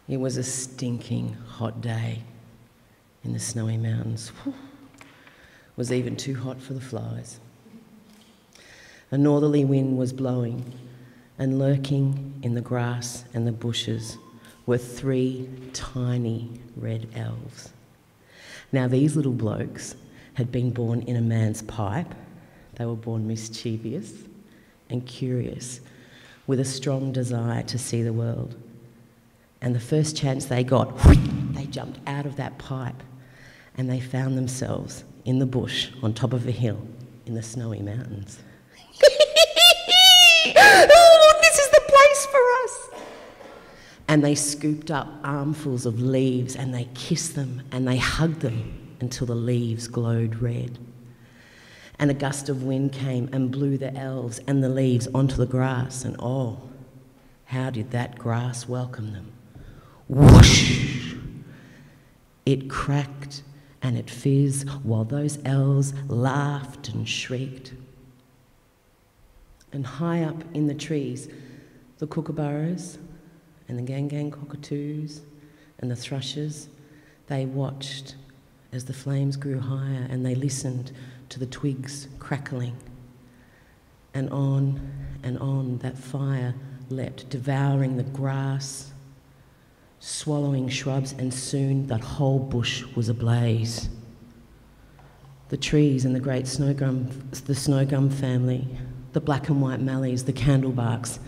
It was a stinking hot day in the snowy mountains. Whew. It was even too hot for the flies. A northerly wind was blowing, and lurking in the grass and the bushes were 3 tiny red elves. Now these little blokes had been born in a man's pipe. They were born mischievous and curious, with a strong desire to see the world. And the first chance they got, they jumped out of that pipe and they found themselves in the bush on top of a hill in the snowy mountains. Oh, this is the place for us! And they scooped up armfuls of leaves and they kissed them and they hugged them until the leaves glowed red. And a gust of wind came and blew the elves and the leaves onto the grass, and oh, how did that grass welcome them? Whoosh! It cracked and it fizzed while those elves laughed and shrieked. And high up in the trees, the kookaburras and the gang cockatoos and the thrushes, they watched as the flames grew higher, and they listened to the twigs crackling. And on that fire leapt, devouring the grass, swallowing shrubs, and soon that whole bush was ablaze. The trees and the great snow gum family, the black and white mallees, the candlebarks,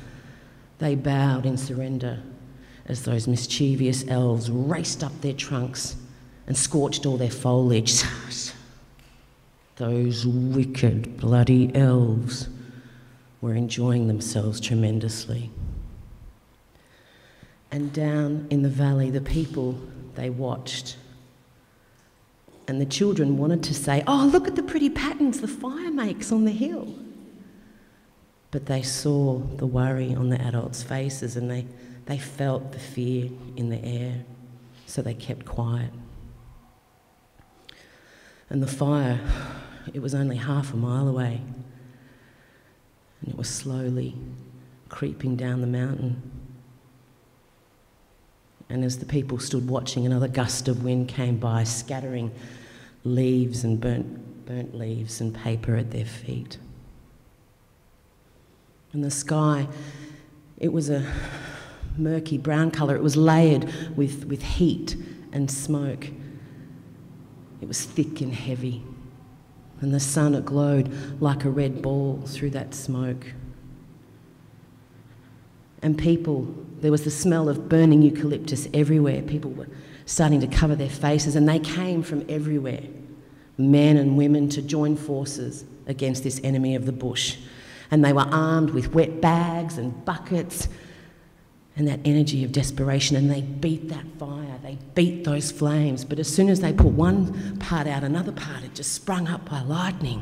they bowed in surrender as those mischievous elves raced up their trunks and scorched all their foliage. Those wicked, bloody elves were enjoying themselves tremendously. And down in the valley, the people, they watched. And the children wanted to say, "Oh, look at the pretty patterns the fire makes on the hill." But they saw the worry on the adults' faces, and they felt the fear in the air, so they kept quiet. And the fire, it was only half a mile away, and it was slowly creeping down the mountain. And as the people stood watching, another gust of wind came by, scattering leaves and burnt leaves and paper at their feet. And the sky, it was a murky brown colour. It was layered with heat and smoke. It was thick and heavy. And the sun, it glowed like a red ball through that smoke. And people, there was the smell of burning eucalyptus everywhere. People were starting to cover their faces, and they came from everywhere, men and women, to join forces against this enemy of the bush. And they were armed with wet bags and buckets and that energy of desperation, and they beat that fire, they beat those flames. But as soon as they put one part out, another part, it just sprung up by lightning.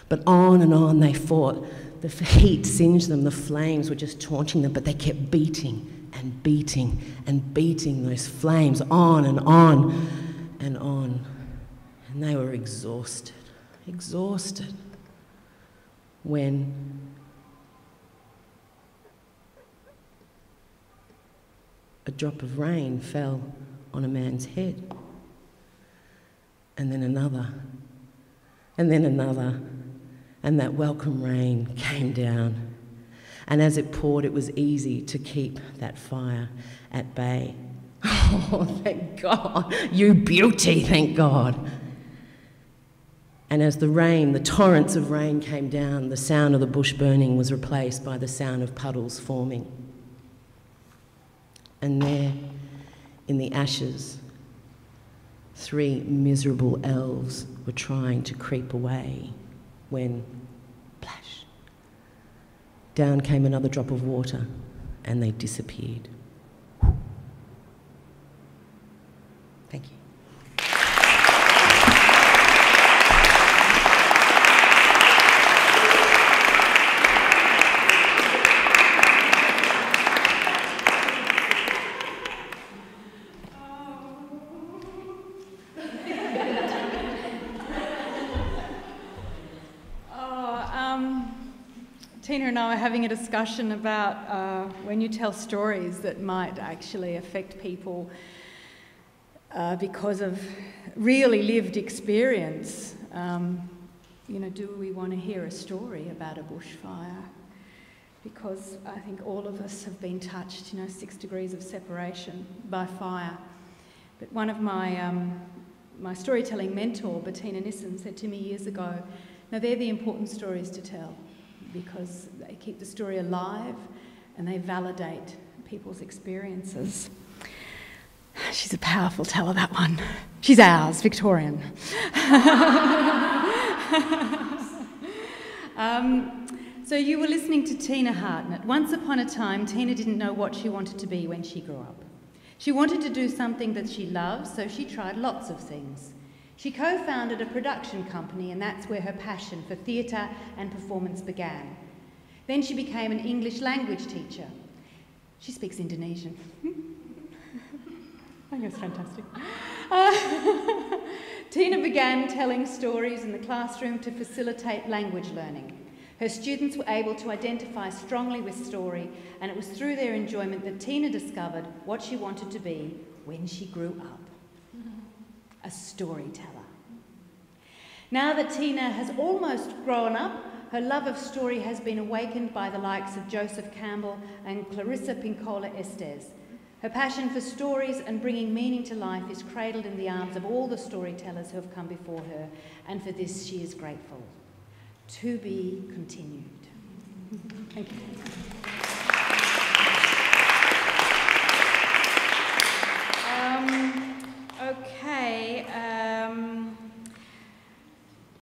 But on and on they fought. The heat singed them, the flames were just taunting them, but they kept beating and beating and beating those flames on and on and on. And they were exhausted, when a drop of rain fell on a man's head, and then another, and then another, and that welcome rain came down. And as it poured, it was easy to keep that fire at bay. Oh, thank God, you beauty, thank God. And as the rain, the torrents of rain came down, the sound of the bush burning was replaced by the sound of puddles forming. And there, in the ashes, 3 miserable elves were trying to creep away when, plash, down came another drop of water and they disappeared. Thank you. Teena and I were having a discussion about when you tell stories that might actually affect people because of really lived experience. You know, do we want to hear a story about a bushfire? Because I think all of us have been touched, you know, 6 degrees of separation by fire. But one of my storytelling mentor, Bettina Nissen, said to me years ago, now they're the important stories to tell because they keep the story alive and they validate people's experiences. She's a powerful teller, that one. She's ours, Victorian. So you were listening to Teena Hartnett. Once upon a time, Teena didn't know what she wanted to be when she grew up. She wanted to do something that she loved, so she tried lots of things. She co-founded a production company, and that's where her passion for theatre and performance began. Then she became an English language teacher. She speaks Indonesian. I think it's fantastic. Teena began telling stories in the classroom to facilitate language learning. Her students were able to identify strongly with story, and it was through their enjoyment that Teena discovered what she wanted to be when she grew up. A storyteller. Now that Teena has almost grown up, her love of story has been awakened by the likes of Joseph Campbell and Clarissa Pinkola Estes. Her passion for stories and bringing meaning to life is cradled in the arms of all the storytellers who have come before her, and for this she is grateful. To be continued. Thank you.